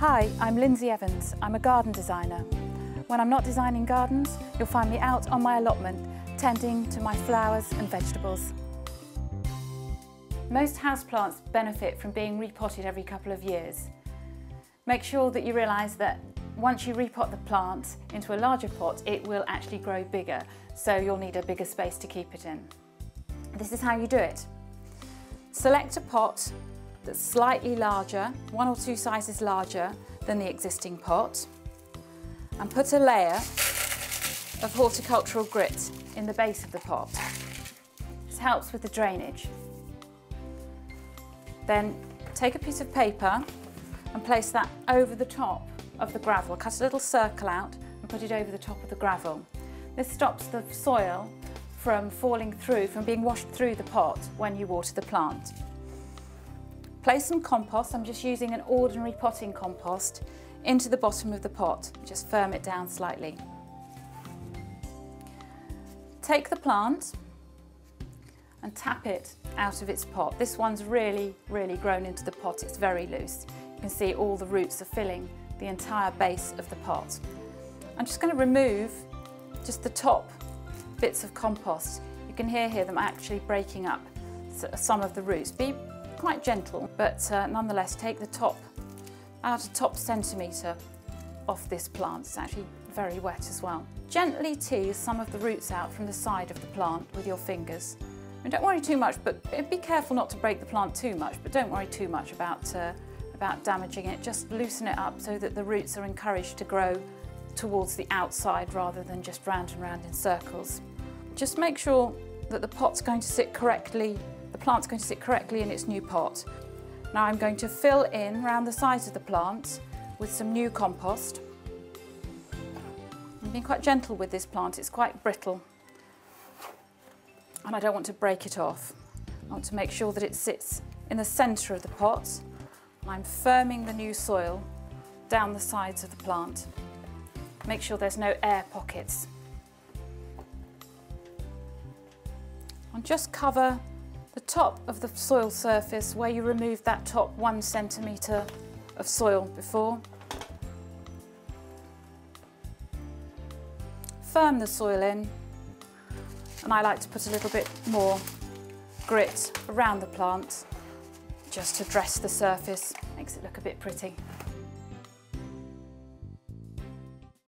Hi, I'm Lindsay Evans. I'm a garden designer. When I'm not designing gardens, you'll find me out on my allotment, tending to my flowers and vegetables. Most houseplants benefit from being repotted every couple of years. Make sure that you realise that once you repot the plant into a larger pot, it will actually grow bigger, so you'll need a bigger space to keep it in. This is how you do it. Select a pot that's slightly larger, 1 or 2 sizes larger than the existing pot, and put a layer of horticultural grit in the base of the pot. This helps with the drainage. Then take a piece of paper and place that over the top of the gravel. Cut a little circle out and put it over the top of the gravel. This stops the soil from falling through, from being washed through the pot when you water the plant. Place some compost, I'm just using an ordinary potting compost, into the bottom of the pot. Just firm it down slightly. Take the plant and tap it out of its pot. This one's really grown into the pot, it's very loose. You can see all the roots are filling the entire base of the pot. I'm just going to remove just the top bits of compost. You can hear them actually breaking up some of the roots. Be quite gentle, but nonetheless take the top, about a top centimetre off this plant. It's actually very wet as well. Gently tease some of the roots out from the side of the plant with your fingers. I mean, don't worry too much, but be careful not to break the plant too much, but don't worry too much about damaging it. Just loosen it up so that the roots are encouraged to grow towards the outside rather than just round and round in circles. Just make sure that the plant's going to sit correctly in its new pot. Now I'm going to fill in round the sides of the plant with some new compost. I'm being quite gentle with this plant, it's quite brittle and I don't want to break it off. I want to make sure that it sits in the centre of the pot. I'm firming the new soil down the sides of the plant. Make sure there's no air pockets. And just cover the top of the soil surface where you removed that top 1 centimetre of soil before. Firm the soil in, and I like to put a little bit more grit around the plant just to dress the surface, makes it look a bit pretty.